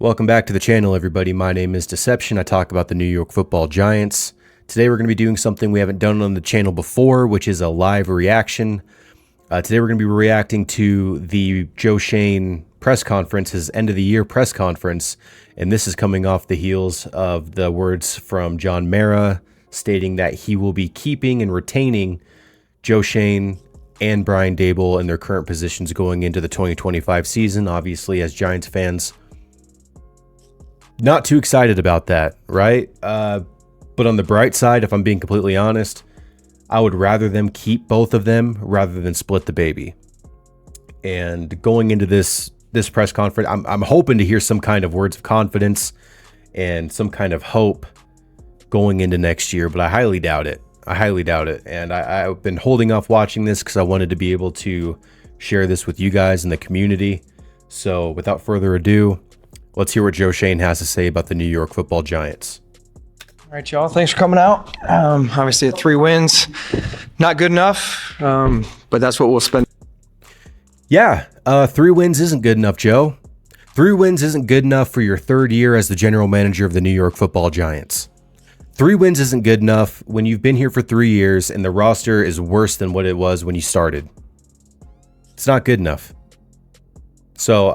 Welcome back to the channel, everybody. My name is Deception. I talk about the New York Football Giants. Today we're going to be doing something we haven't done on the channel before, which is a live reaction. Today we're going to be reacting to the Joe Schoen press conference, his end of the year press conference, and this is coming off the heels of the words from John Mara stating that he will be keeping and retaining Joe Schoen and Brian Dable in their current positions going into the 2025 season. Obviously, as Giants fans, not too excited about that, right? But on the bright side, if I'm being completely honest, I would rather them keep both of them rather than split the baby. And going into this press conference, I'm hoping to hear some kind of words of confidence and some kind of hope going into next year, but I highly doubt it. And I've been holding off watching this because I wanted to be able to share this with you guys in the community. So without further ado, let's hear what Joe Schoen has to say about the New York Football Giants. All right, y'all. Thanks for coming out. Obviously, at 3 wins, not good enough, but that's what we'll spend. Yeah, 3 wins isn't good enough, Joe. 3 wins isn't good enough for your 3rd year as the general manager of the New York Football Giants. 3 wins isn't good enough when you've been here for 3 years and the roster is worse than what it was when you started. It's not good enough. So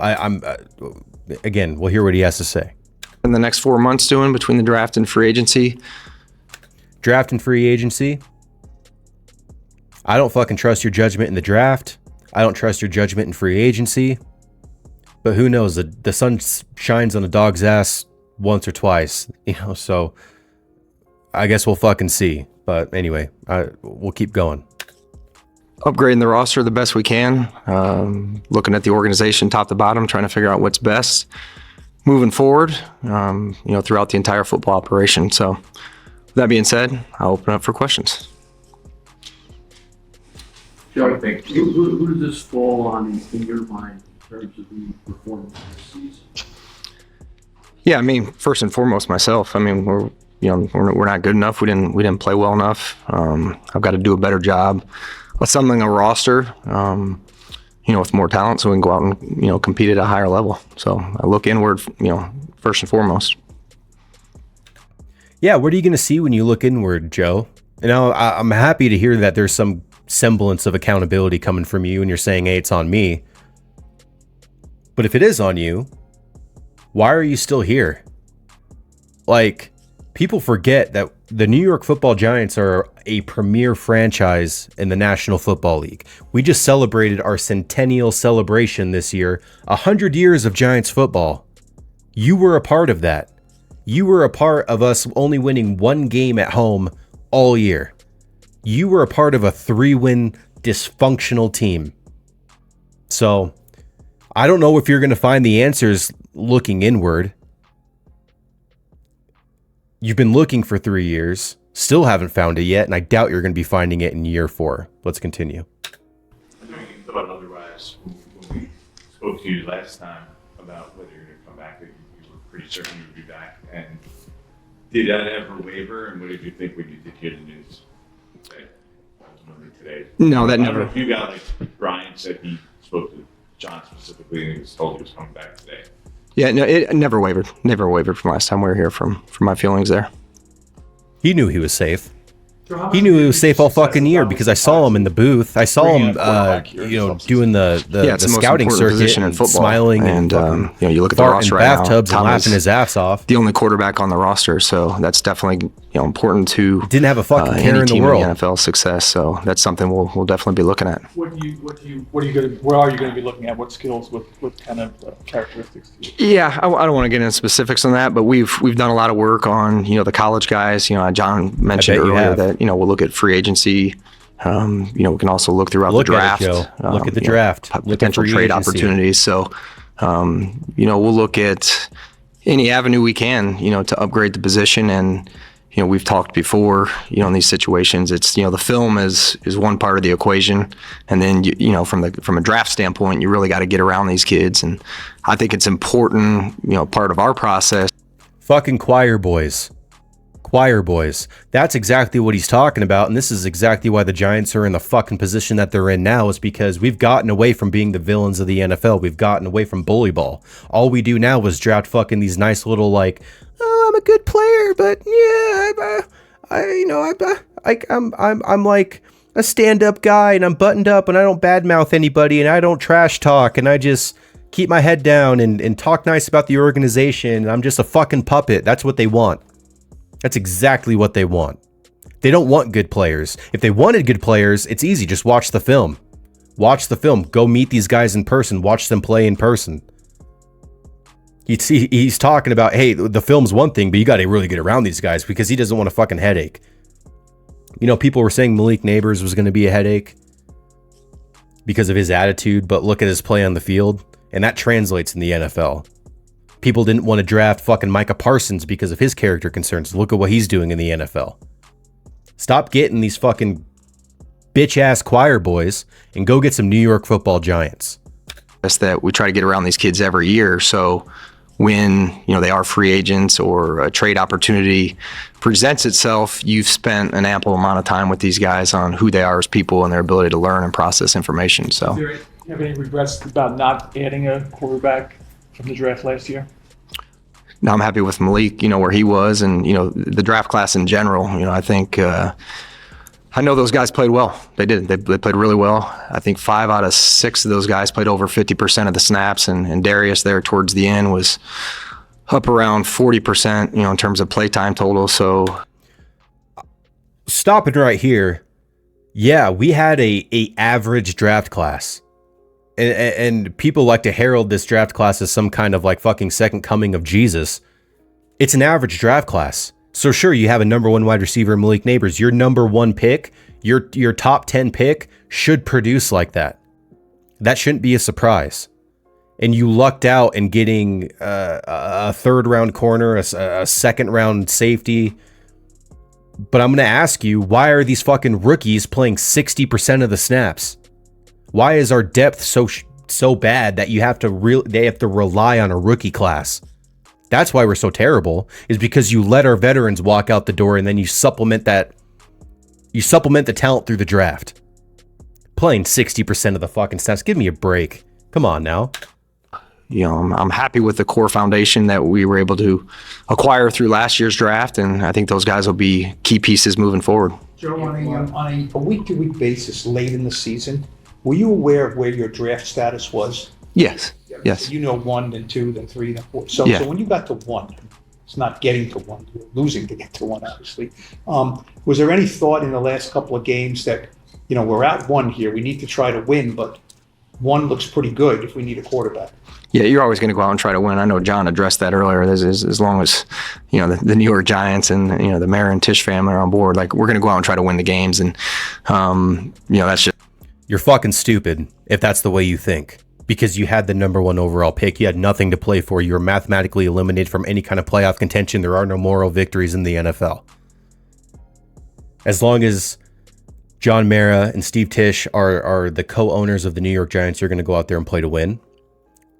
again, we'll hear what he has to say. In the next 4 months doing between the draft and free agency. Draft and free agency. I don't fucking trust your judgment in the draft. I don't trust your judgment in free agency. But who knows? The sun shines on a dog's ass once or twice, so I guess we'll fucking see. But anyway, we'll keep going. Upgrading the roster the best we can. Looking at the organization top to bottom, trying to figure out what's best moving forward, throughout the entire football operation. So with that being said, I'll open up for questions. Joe, I think who does this fall on in your mind in terms of the performance this season? Yeah, I mean, first and foremost, myself. I mean, we're not good enough. We didn't play well enough. I've got to do a better job assembling a roster, with more talent, so we can go out and compete at a higher level. So I look inward, first and foremost. Yeah, what are you going to see when you look inward, Joe? I'm happy to hear that there's some semblance of accountability coming from you, and you're saying, "Hey, it's on me." But if it is on you, why are you still here? Like, people forget that the New York Football Giants are a premier franchise in the National Football League. We just celebrated our centennial celebration this year, 100 years of Giants football. You were a part of that. You were a part of us only winning 1 game at home all year. You were a part of a 3-win dysfunctional team. So I don't know if you're going to find the answers looking inward. You've been looking for 3 years, still haven't found it yet, and I doubt you're going to be finding it in year 4. Let's continue. I know you thought otherwise when we spoke to you last time about whether you're going to come back, that you were pretty certain you would be back. And did that ever waver? And what did you think when you did hear the news today? No, that never. I don't know if you got, like Brian said, he spoke to John specifically and he was told he was coming back today. Yeah, no, it never wavered. Never wavered from last time we were here from my feelings there. He knew he was safe. He knew he was safe all fucking year because I saw him in the booth. I saw him, doing the scouting circuit and smiling and you look at the roster right now, bathtubs and laughing his ass off. The only quarterback on the roster, so that's definitely important to didn't have a fucking care any in the team world. In the NFL success. So that's something we'll definitely be looking at. Where are you going to be looking at? What skills? What kind of characteristics? Yeah, I don't want to get into specifics on that, but we've done a lot of work on the college guys. John mentioned earlier that we'll look at free agency. We can also look throughout the draft. Look at the draft. Potential trade opportunities. So, we'll look at any avenue we can, to upgrade the position. And, we've talked before, in these situations, it's, the film is one part of the equation. And then, from a draft standpoint, you really got to get around these kids. And I think it's important, part of our process. Fucking choir boys. Choir boys. That's exactly what he's talking about, and this is exactly why the Giants are in the fucking position that they're in now, is because we've gotten away from being the villains of the NFL. We've gotten away from bully ball. All we do now is draft fucking these nice little, like, oh, I'm a good player, but yeah, I'm like a stand-up guy, and I'm buttoned up, and I don't badmouth anybody, and I don't trash talk, and I just keep my head down and talk nice about the organization, and I'm just a fucking puppet. That's what they want. That's exactly what they want. They don't want good players. If they wanted good players, it's easy. Just watch the film. Watch the film. Go meet these guys in person. Watch them play in person. He's talking about, hey, the film's one thing, but you got to really get around these guys because he doesn't want a fucking headache. You know, people were saying Malik Neighbors was going to be a headache because of his attitude, but look at his play on the field, and that translates in the NFL. People didn't want to draft fucking Micah Parsons because of his character concerns. Look at what he's doing in the NFL. Stop getting these fucking bitch-ass choir boys and go get some New York Football Giants. That's that we try to get around these kids every year. So when, you know, they are free agents or a trade opportunity presents itself, you've spent an ample amount of time with these guys on who they are as people and their ability to learn and process information. So, Do you have any regrets about not adding a quarterback from the draft last year? now I'm happy with Malik, you know, where he was, and, you know, the draft class in general. You know, I think I know those guys played well. They did. They played really well. I think 5 out of 6 of those guys played over 50% of the snaps, and Darius there towards the end was up around 40%, you know, in terms of play time total. So stopping right here. Yeah, we had a average draft class. And people like to herald this draft class as some kind of like fucking second coming of Jesus. It's an average draft class. So sure, you have a number 1 wide receiver, Malik Neighbors. Your number 1 pick, your top 10 pick should produce like that. That shouldn't be a surprise. And you lucked out in getting a 3rd round corner, a 2nd round safety. But I'm going to ask you, why are these fucking rookies playing 60% of the snaps? Why is our depth so bad that they have to rely on a rookie class? That's why we're so terrible, is because you let our veterans walk out the door and then you supplement the talent through the draft. Playing 60% of the fucking snaps. Give me a break. Come on now. you know, I'm happy with the core foundation that we were able to acquire through last year's draft, and I think those guys will be key pieces moving forward. Joe, on a week-to-week basis late in the season, were you aware of where your draft status was? Yes. You know 1, then 2, then 3, then 4. So, Yeah. so when you got to 1, it's not getting to 1, you're losing to get to 1, obviously. Was there any thought in the last couple of games that, you know, we're at 1 here, we need to try to win, but 1 looks pretty good if we need a quarterback? Yeah, you're always going to go out and try to win. I know John addressed that earlier. As long as, you know, the New York Giants and, you know, the Mara and Tisch family are on board, like, we're going to go out and try to win the games. And, you know, that's just... You're fucking stupid if that's the way you think. Because you had the number 1 overall pick. You had nothing to play for. You were mathematically eliminated from any kind of playoff contention. There are no moral victories in the NFL. As long as John Mara and Steve Tisch are the co-owners of the New York Giants, you're going to go out there and play to win.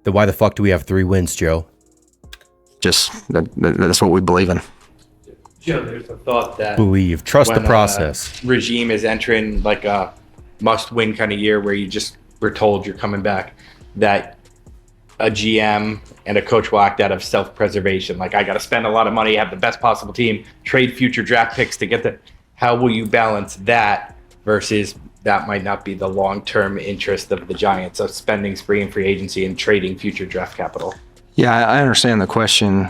Then why the fuck do we have 3 wins, Joe? Just that's what we believe in. Joe, there's a thought that Believe. Trust the when process. a regime is entering like a must-win kind of year where you just were told you're coming back, that a GM and a coach will act out of self-preservation. Like, I got to spend a lot of money, have the best possible team, trade future draft picks to get the... How will you balance that versus that might not be the long-term interest of the Giants, of spending spree in free agency and trading future draft capital? Yeah, I understand the question.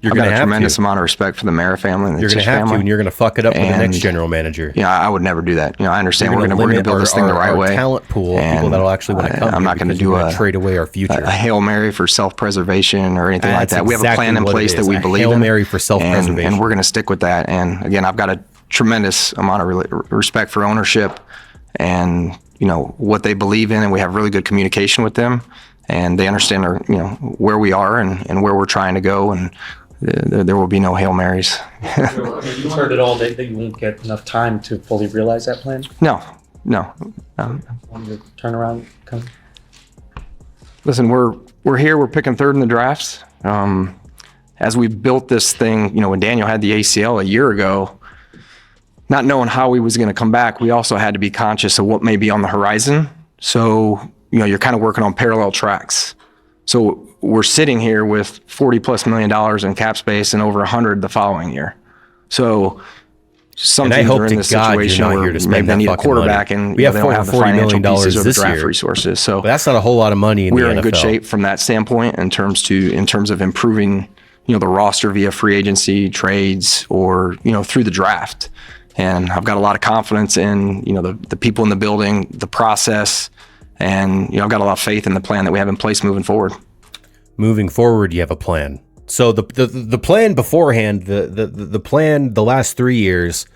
You're I've going got to a have tremendous to. amount of respect for the Mara family and the You're going Tisch to have family. to, and you're going to fuck it up with the next And, general manager. Yeah, I would never do that. You know, I understand You're we're gonna going to limit build this thing the right our way. talent pool of people And that'll actually want to come. I'm here not going to because you're do gonna trade away our future. a Hail Mary for self-preservation or anything like That's that. We have a plan exactly in what it place that is, we a believe Hail in. Mary for self-preservation. And we're going to stick with that. And again, I've got a tremendous amount of respect for ownership and, you know, what they believe in, and we have really good communication with them, and they understand our, you know, where we are and where we're trying to go, and there will be no Hail Marys. You've heard it all that you won't get enough time to fully realize that plan No. when your turnaround comes. Listen, we're here. We're picking 3rd in the drafts. as we built this thing, when Daniel had the ACL a year ago, not knowing how he was going to come back, we also had to be conscious of what may be on the horizon. So, you're kind of working on parallel tracks. So we're sitting here with $40+ million in cap space and over 100 the following year. So some And I teams hope are in to this God you're situation not where here to maybe spend they that need a fucking quarterback money. and We have they don't have the $40 financial million pieces or the this draft year. resources. So But that's not a whole lot of money in we're the in NFL. good shape from that standpoint in terms of improving, the roster via free agency, trades, or, through the draft. And I've got a lot of confidence in, the people in the building, the process, and, I've got a lot of faith in the plan that we have in place moving forward. Moving forward, you have a plan. So the plan beforehand, the plan the last 3 years,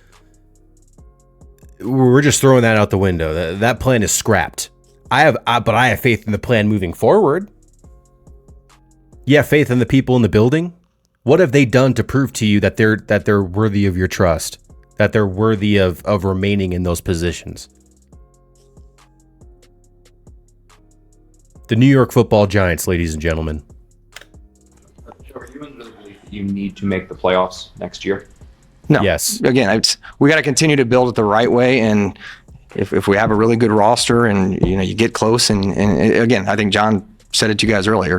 we're just throwing that out the window. That plan is scrapped. But I have faith in the plan moving forward. You have faith in the people in the building. What have they done to prove to you that they're worthy of your trust? That they're worthy of remaining in those positions? The New York Football Giants, ladies and gentlemen. Joe, are you under the belief that you need to make the playoffs next year? No. Yes. Again, we got to continue to build it the right way. And if we have a really good roster and, you get close and again, I think John said it to you guys earlier,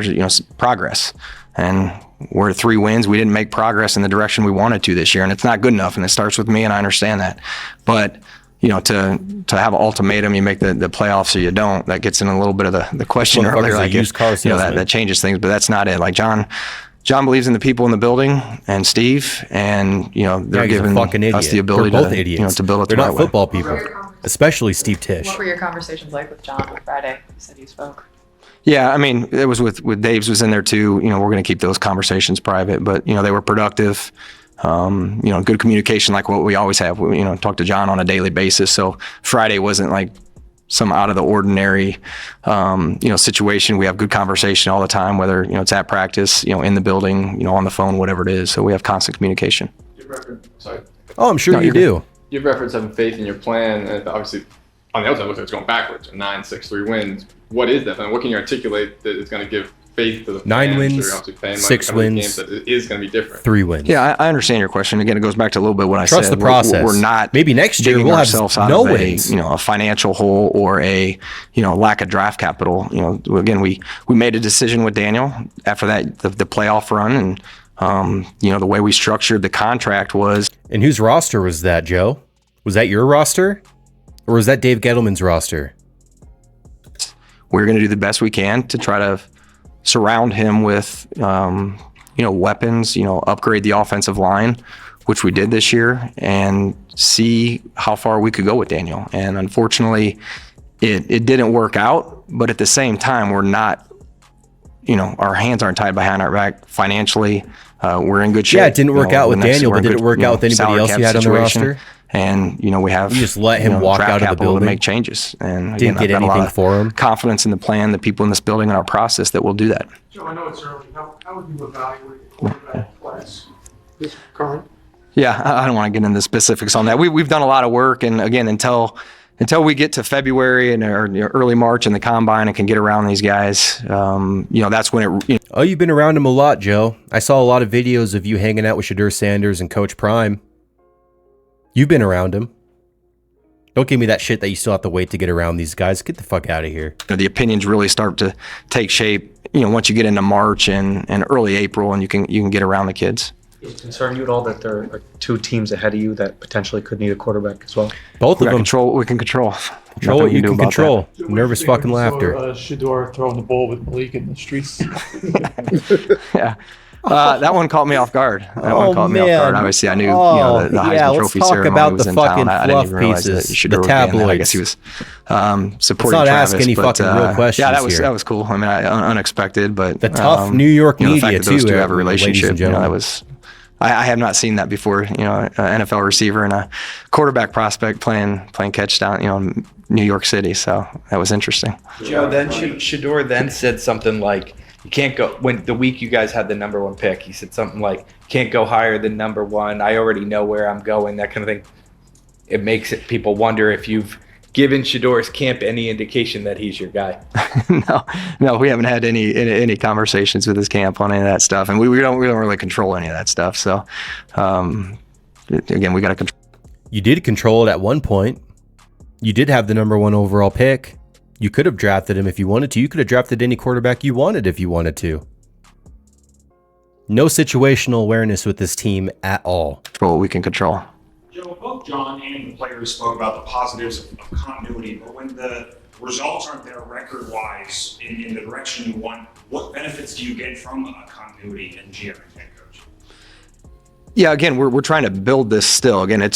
progress. And we're at 3 wins. We didn't make progress in the direction we wanted to this year. And it's not good enough. And it starts with me, and I understand that. But, to have an ultimatum, you make the playoffs or you don't, that gets in a little bit of the question Motherfucker's earlier. a Like, used car salesman. that changes things, but that's not it. Like John believes in the people in the building and Steve, and they're Yeah, he's a giving fucking idiot. us the ability They're both to idiots. to build it They're the not right way. football people, especially Steve Tisch. What were your conversations like with John on Friday? You said you spoke. Yeah, I mean, it was with Dave's was in there too. We're going to keep those conversations private, but they were productive. Good communication, like what we always have. We, talk to John on a daily basis. So Friday wasn't like some out of the ordinary, situation. We have good conversation all the time, whether it's at practice, in the building, on the phone, whatever it is. So we have constant communication. Sorry. Oh, I'm sure No, you you're do. You've referenced having faith in your plan, and obviously, on the outside, it looks like it's going backwards. 9-6-3 wins. What is that? And what can you articulate that is going to give faith to the 9 fans wins, who are obviously paying money 6 to come to the wins, games that it is going to be different? 3 wins. Yeah, I understand your question. Again, it goes back to a little bit what I said. Trust the process. We're not Maybe next year digging we'll have ourselves out no of wins. a financial hole or a lack of draft capital. Again, we made a decision with Daniel after that the playoff run, and the way we structured the contract was. And whose roster was that, Joe? Was that your roster? Or was that Dave Gettleman's roster? We're going to do the best we can to try to surround him with, weapons, upgrade the offensive line, which we did this year, and see how far we could go with Daniel. And unfortunately, it didn't work out. But at the same time, we're not, our hands aren't tied behind our back financially. We're in good shape. Yeah, it didn't work out with Daniel, but did it work out with anybody salary else cap you had on the situation. roster? And we have You just let him walk draft out of the capital building? to make changes. And Didn't again, get I've got a lot anything of for him? confidence in the plan, the people in this building, and our process that will do that. Joe, I know it's early. How would you evaluate the quarterback class this current? Yeah, I don't want to get into specifics on that. We've done a lot of work, and again, until we get to February and or early March in the combine and can get around these guys, that's when it. Oh, you've been around him a lot, Joe. I saw a lot of videos of you hanging out with Shadur Sanders and Coach Prime. You've been around him. Don't give me that shit that you still have to wait to get around these guys. Get the fuck out of here. The opinions really start to take shape, once you get into March and early April, and you can get around the kids. Does it concern you at all that there are 2 teams ahead of you that potentially could need a quarterback as well? Both We of got them. control what we can control. Control Nothing what you do can about control. What Nervous do you think fucking when you laughter. saw, Shador throwing the ball with Malik in the streets. that. Yeah. That one caught me off guard. That one caught me off man. guard. Obviously, I knew the Heisman yeah, let's Trophy talk ceremony about was the in fucking town. I didn't even fluff realize that pieces, Shador the was being there. I tabloids. guess he was supporting not Travis. ask any but, fucking real questions Yeah, that was here. cool. I mean, unexpected, but The tough New York the fact media, that those too, two have a ladies and relationship. gentlemen. That was. I have not seen that before. An NFL receiver and a quarterback prospect playing catch down, in New York City. So that was interesting. Joe, then Shador then said something like, you can't go, when the week you guys had the number 1 pick, he said something like, can't go higher than number 1. I already know where I'm going, that kind of thing. It makes people wonder if you've given Shador's camp any indication that he's your guy? No, we haven't had any conversations with his camp on any of that stuff, and we don't really control any of that stuff. So, again, we got to control. You did control it at one point. You did have the number 1 overall pick. You could have drafted him if you wanted to. You could have drafted any quarterback you wanted if you wanted to. No situational awareness with this team at all. Control what we can control. Joe, both John and the players spoke about the positives of continuity, but when the results aren't there record-wise in the direction you want, what benefits do you get from a continuity in GM and head coach? Yeah, again, we're trying to build this still. Again,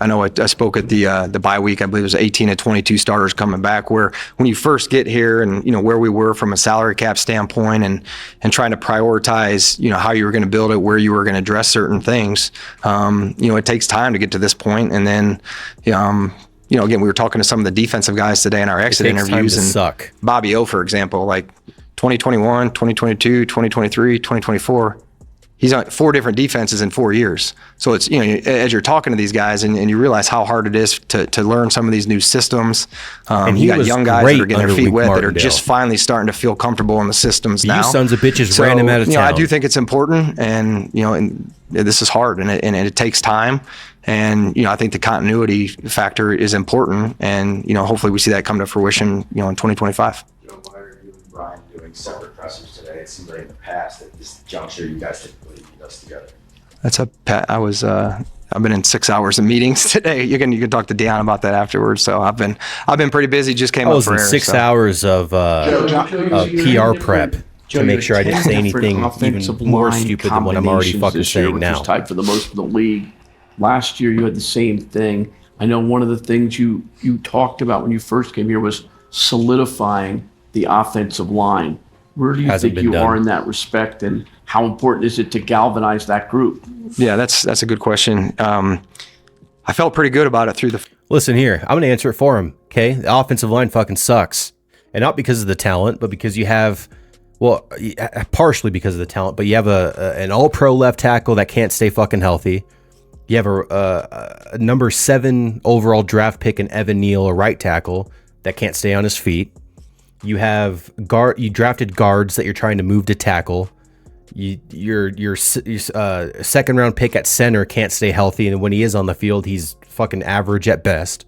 I know I spoke at the bye week. I believe it was 18 to 22 starters coming back. Where when you first get here, and where we were from a salary cap standpoint, and trying to prioritize, how you were going to build it, where you were going to address certain things. It takes time to get to this point, and then, again, we were talking to some of the defensive guys today in our exit interviews, and suck. Bobby O, for example, like 2021, 2022, 2023, 2024. He's on 4 different defenses in 4 years. So it's, as you're talking to these guys and you realize how hard it is to learn some of these new systems. And you got young guys that are getting their feet wet, that are Martindale. just finally starting to feel comfortable in the systems now. You sons of bitches ran him out of town. I do think it's important, and, and this is hard, and it takes time. And, I think the continuity factor is important, and, hopefully we see that come to fruition, in 2025. Joe, why are you and Brian doing separate pressers today? It seems like in the past at this juncture you guys typically meet us together. I've been in 6 hours of meetings today. You can talk to Deion about that afterwards. So I've been pretty busy. Just came up for air. 6 hours of PR prep to make sure I didn't say anything even more stupid than what I'm already fucking saying now. Tied for the most of the league. Last year you had the same thing. I know one of the things you talked about when you first came here was solidifying the offensive line. Where do you think you are in that respect, and how important is it to galvanize that group? Yeah, that's a good question. I felt pretty good about it through the. Listen here, I'm going to answer it for him. Okay, the offensive line fucking sucks, and not because of the talent, but because you have, partially because of the talent, but you have an all-pro left tackle that can't stay fucking healthy. You have a number 7 overall draft pick in Evan Neal, a right tackle that can't stay on his feet. You have you drafted guards that you're trying to move to tackle. Your second round pick at center can't stay healthy, and when he is on the field, he's fucking average at best.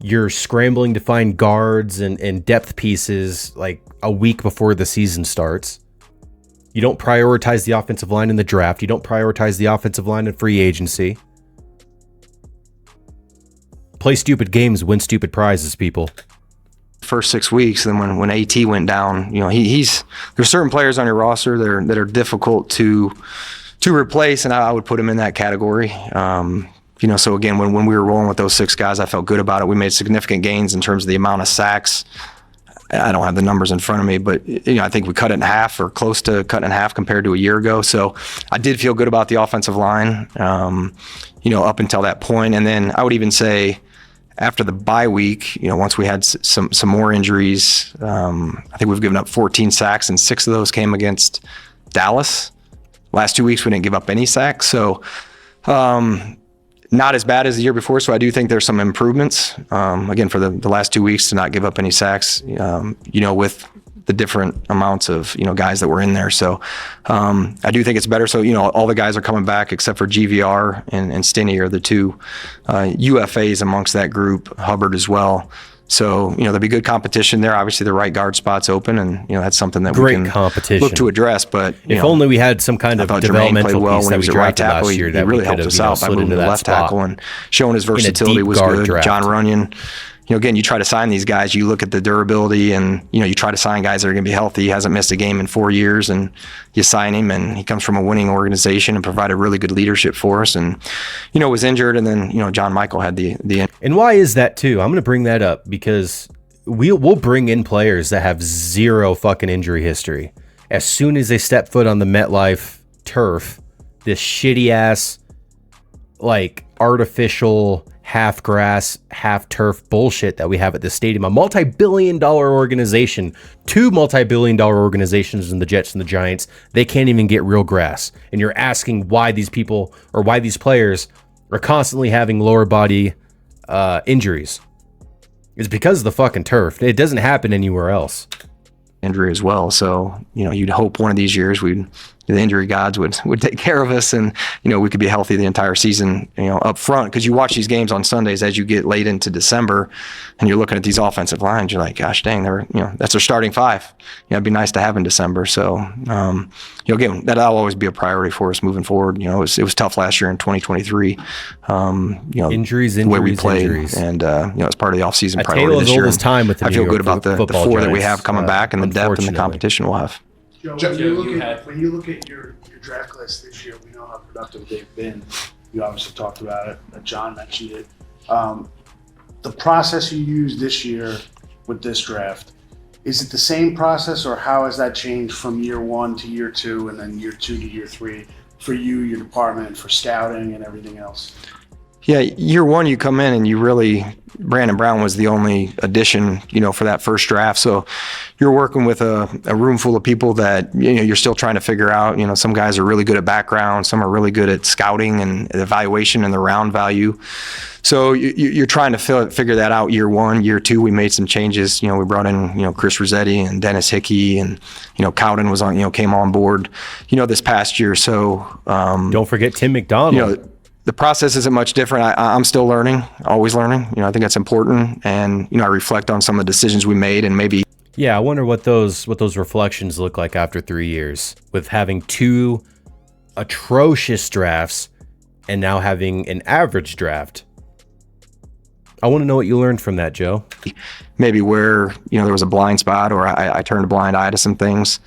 You're scrambling to find guards and depth pieces like a week before the season starts. You don't prioritize the offensive line in the draft. You don't prioritize the offensive line in free agency. Play stupid games, win stupid prizes, people. First 6 weeks, and then when AT went down, there's certain players on your roster that are difficult to replace, and I would put him in that category. So again, when we were rolling with those 6 guys, I felt good about it. We made significant gains in terms of the amount of sacks. I don't have the numbers in front of me, but I think we cut it in half or close to cutting in half compared to a year ago. So I did feel good about the offensive line, up until that point. And then I would even say after the bye week, once we had some more injuries, I think we've given up 14 sacks, and 6 of those came against Dallas. Last 2 weeks we didn't give up any sacks, so not as bad as the year before. So I do think there's some improvements. Again, for the last 2 weeks to not give up any sacks, with the different amounts of guys that were in there. So I do think it's better. So all the guys are coming back except for GVR and Stinney are the 2 UFAs amongst that group. Hubbard as well. So there'll be good competition there. Obviously, the right guard spot's open, and that's something that we can look to address. But if only we had some kind of developmental piece that we drafted last year that really helped us out by moving to the left tackle and showing his versatility was good. Draft. John Runyon. Again, you try to sign these guys, you look at the durability, and you try to sign guys that are going to be healthy. He hasn't missed a game in 4 years, and you sign him, and he comes from a winning organization and provided really good leadership for us, and was injured, and then John Michael had the. And why is that too? I'm going to bring that up because we'll bring in players that have 0 fucking injury history. As soon as they step foot on the MetLife turf, this shitty ass, artificial half grass, half turf bullshit that we have at this stadium, a multi-billion-dollar organization, 2 multi-billion-dollar organizations in the Jets and the Giants, they can't even get real grass. And you're asking why these people or why these players are constantly having lower body injuries. It's because of the fucking turf. It doesn't happen anywhere else. Injury as well. So, you'd hope one of these years the injury gods would take care of us and, we could be healthy the entire season, up front. Because you watch these games on Sundays as you get late into December and you're looking at these offensive lines, you're like, gosh dang, that's their starting five. It'd be nice to have in December. So, again, that'll always be a priority for us moving forward. It was tough last year in 2023. Injuries, the way we played. Injuries. And, it's part of the offseason A priority tale this as year. old as time with the I New feel York good about the football four that we Giants, have coming back and the depth and the unfortunately. competition we'll have. Joe, when you look at your draft class this year, we know how productive they've been. You obviously talked about it. John mentioned it. The process you used this year with this draft, is it the same process, or how has that changed from year one to year two, and then year two to year three for you, your department, for scouting and everything else? Yeah, year one, you come in and Brandon Brown was the only addition, for that first draft. So you're working with a room full of people that, you're still trying to figure out. Some guys are really good at background, some are really good at scouting and evaluation and the round value. So you're trying to figure that out year one. Year two, we made some changes. We brought in, Chris Rossetti and Dennis Hickey, and, Cowden was on, came on board, this past year. So don't forget Tim McDonald. The process isn't much different. I'm still learning, always learning. I think that's important. And, I reflect on some of the decisions we made and maybe. Yeah, I wonder what those reflections look like after 3 years with having 2 atrocious drafts and now having an average draft. I want to know what you learned from that, Joe. Maybe where, there was a blind spot, or I turned a blind eye to some things,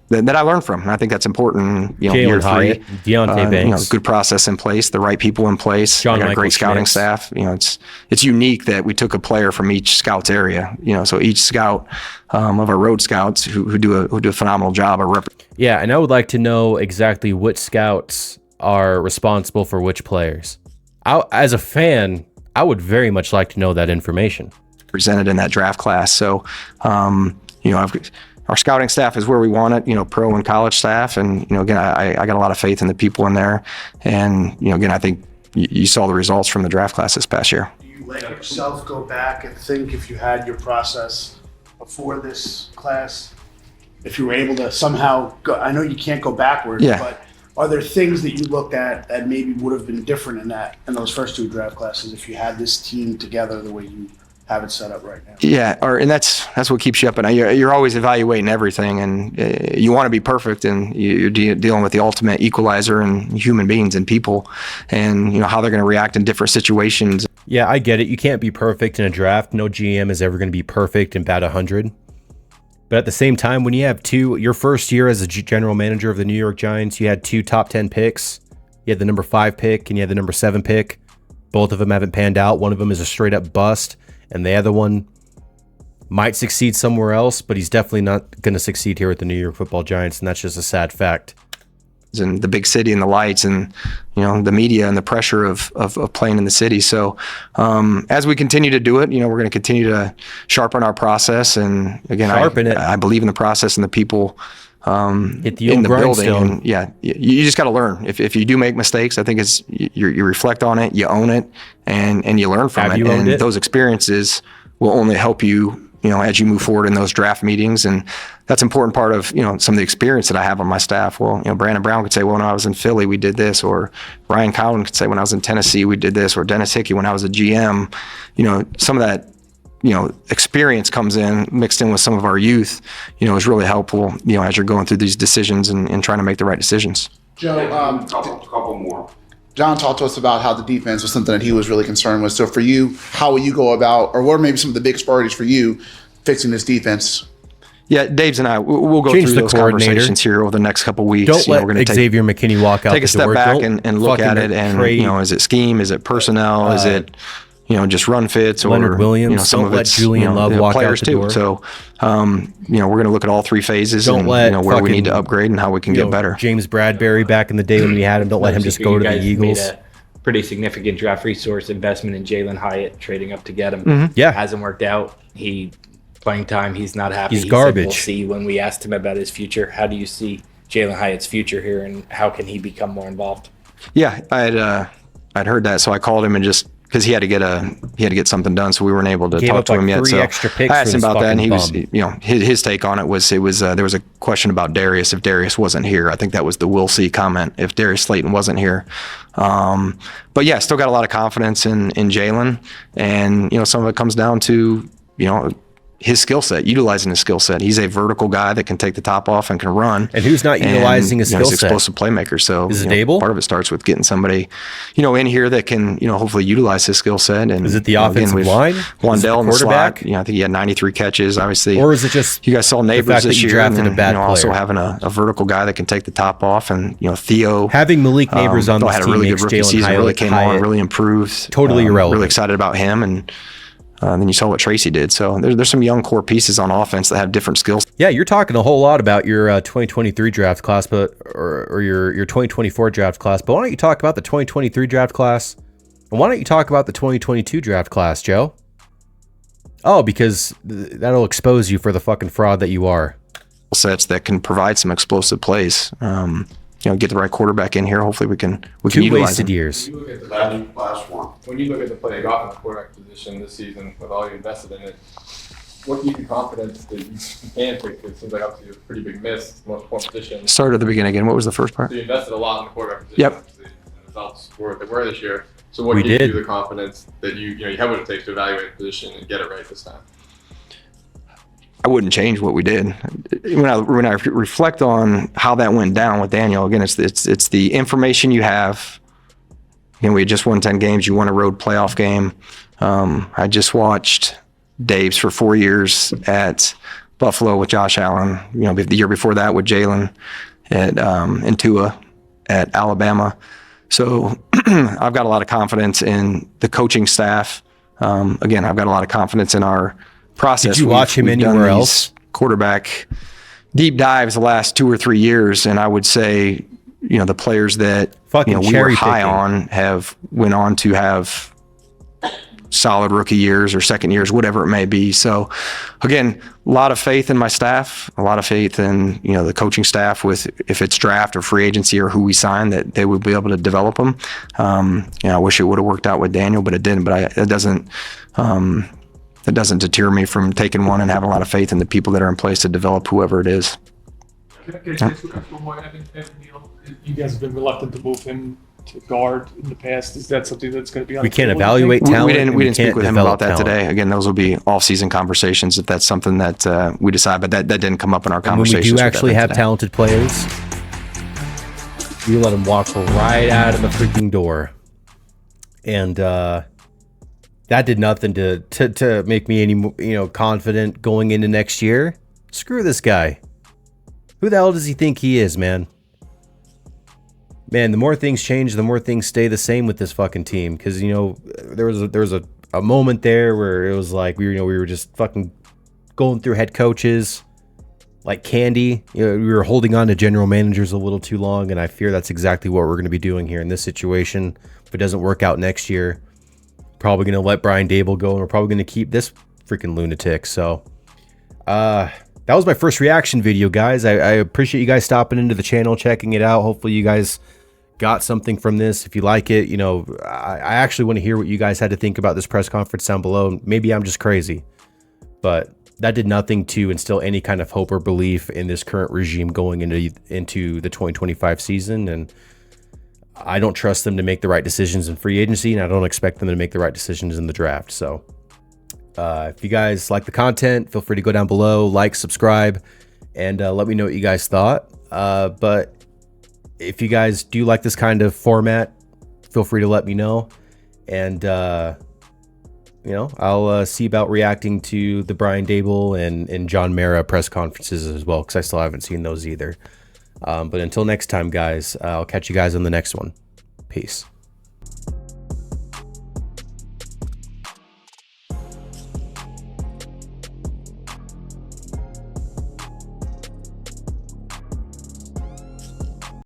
that I learned from. And I think that's important. Year Hyatt, three, Deontay Banks, good process in place, the right people in place. John I got a Michael great scouting Schmitz. staff. It's unique that we took a player from each scout's area. So each scout of our road scouts who do a phenomenal job of Yeah, and I would like to know exactly which scouts are responsible for which players. As a fan, I would very much like to know that information. Presented in that draft class. So, our scouting staff is where we want it, pro and college staff. And, again, I got a lot of faith in the people in there. And, again, I think you saw the results from the draft class this past year. Do you let yourself go back and think, if you had your process before this class, if you were able to somehow go, I know you can't go backwards, but are there things that you looked at that maybe would have been different in those first 2 draft classes if you had this team together the way you have it set up right now? Yeah, and that's what keeps you up at night. You're always evaluating everything, and you want to be perfect, and you're dealing with the ultimate equalizer and human beings and people, and how they're going to react in different situations. Yeah, I get it. You can't be perfect in a draft. No GM is ever going to be perfect and bat 100. But at the same time, when you have your first year as a general manager of the New York Giants, you had 2 top 10 picks. You had the number 5 pick and you had the number 7 pick. Both of them haven't panned out. One of them is a straight up bust. And the other one might succeed somewhere else, but he's definitely not going to succeed here at the New York Football Giants, and that's just a sad fact. And the big city and the lights and, the media and the pressure of playing in the city. So as we continue to do it, we're going to continue to sharpen our process. And again, I believe in the process and the people Hit the in old the building. grindstone. And you just got to learn. If you do make mistakes, I think it's you reflect on it, you own it, and you learn from Have it. you owned And it? those experiences will only help you, as you move forward in those draft meetings. And that's an important part of, some of the experience that I have on my staff. Well, Brandon Brown could say, well, when I was in Philly, we did this, or Ryan Cowden could say, when I was in Tennessee, we did this, or Dennis Hickey, when I was a GM, some of that, experience comes in mixed in with some of our youth, is really helpful, as you're going through these decisions and trying to make the right decisions. Joe, couple more. John talked to us about how the defense was something that he was really concerned with. So for you, how will you go about, or what are maybe some of the biggest priorities for you fixing this defense? Yeah, Dave's and I, we'll go Change through the those coordinator. conversations here over the next couple of weeks. Don't let we're gonna Xavier McKinney walk out take a the step door. back Don't and look at fucking it. And, trade, is it scheme? Is it personnel? Is it, just run fits? Leonard or, Williams. some Don't of let it's, Julian Love walk out players the too. door. So, we're going to look at all three phases Don't and, let where we fucking, need to upgrade and how we can get better. James Bradbury back in the day when we had him, don't let him just go to the Eagles. Made a pretty significant draft resource investment in Jalen Hyatt, trading up to get him. Mhm. Yeah. Hasn't worked out. Playing time, he's not happy. He's He said garbage. we'll see when we asked him about his future. How do you see Jalen Hyatt's future here, and how can he become more involved? Yeah, I I'd heard that, so I called him and just because he had to get something done, so we weren't able to Gave talk up to like him yet. 3 So extra picks I asked for him this about that, and he was, fucking you know, his take on it was there was a question about Darius if Darius wasn't here. I think that was the "we'll see" comment if Darius Slayton wasn't here. But yeah, still got a lot of confidence in Jalen, and you know, some of it comes down to, you know, his skill set, utilizing his skill set. He's a vertical guy that can take the top off and can run. And who's not utilizing his you know, skill he's set? explosive playmaker. So Is it you know, Dable? part of it starts with getting somebody, you know, in here that can, you know, hopefully utilize his skill set. And Is it the you know, offensive with line? Is it the Wandell in the slot, quarterback? you know, I think he had 93 catches, obviously. Or is it just you guys saw the Neighbors fact that this you year, and drafted then, a bad you know, also player? having a vertical guy that can take the top off, and you know, Theo Having Malik Neighbors on thought this had a team really good makes rookie Jalen season. Really came on, Hyatt really improved. totally irrelevant. Really excited about him, and then you saw what Tracy did. So there's some young core pieces on offense that have different skills. Yeah, you're talking a whole lot about your 2023 draft class, but or your 2024 draft class. But why don't you talk about the 2023 draft class? And why don't you talk about the 2022 draft class, Joe? Oh, because that'll expose you for the fucking fraud that you are. Sets that can provide some explosive plays. You know, get the right quarterback in here. Hopefully, we can 2 utilize wasted him. years. When you look at the last one, when you look at the play you got in the quarterback position this season with all you invested in it, what gives you confidence that you can fix it? It seems like obviously a pretty big miss, most point position. Start at the beginning again. What was the first part? So you invested a lot in the quarterback position. Yep. Obviously, and the results were what they were this year. So what We gives did. you the confidence that you have what it takes to evaluate the position and get it right this time? I wouldn't change what we did. When I reflect on how that went down with Daniel, again, it's the information you have. You know, we had just won 10 games. You won a road playoff game. I just watched Dave's for 4 years at Buffalo with Josh Allen. You know, the year before that with Jalen and Tua at Alabama. So I've got a lot of confidence in the coaching staff. Again, I've got a lot of confidence in our process. Did you watch him We've done anywhere these else? Quarterback deep dives the last 2 or 3 years, and I would say, you know, the players that Fucking we were cherry high picking. on have went on to have solid rookie years or second years, whatever it may be. So again, a lot of faith in my staff, a lot of faith in, you know, the coaching staff with if it's draft or free agency or who we sign, that they would be able to develop them. You know, I wish it would have worked out with Daniel, but it didn't. But it doesn't deter me from taking one and having a lot of faith in the people that are in place to develop whoever it is. Can I ask one more? Evan Neal, you guys have been reluctant to move him to guard in the past. Is that something that's going to be on We the can't table, evaluate you think? talent. We didn't and speak can't with him develop about that talent. today. Again, those will be off-season conversations if that's something that we decide. But that didn't come up in our And when conversations. we do with actually Evan have today. talented players, we let them walk right out of the freaking door. And that did nothing to make me any confident going into next year. Screw this guy. Who the hell does he think he is, man? Man, the more things change, the more things stay the same with this fucking team. Because there was a moment there where it was like we were just fucking going through head coaches like candy. We were holding on to general managers a little too long, and I fear that's exactly what we're going to be doing here in this situation. If it doesn't work out next year, probably going to let Brian Dable go, and we're probably going to keep this freaking lunatic. So, that was my first reaction video, guys. I appreciate you guys stopping into the channel, checking it out. Hopefully you guys got something from this. If you like it, I actually want to hear what you guys had to think about this press conference down below. Maybe I'm just crazy, but that did nothing to instill any kind of hope or belief in this current regime going into the 2025 season. And I don't trust them to make the right decisions in free agency, and I don't expect them to make the right decisions in the draft. So if you guys like the content, feel free to go down below, like, subscribe, and let me know what you guys thought. But if you guys do like this kind of format, feel free to let me know. And, I'll see about reacting to the Brian Dable and John Mara press conferences as well, because I still haven't seen those either. But until next time, guys, I'll catch you guys on the next one. Peace.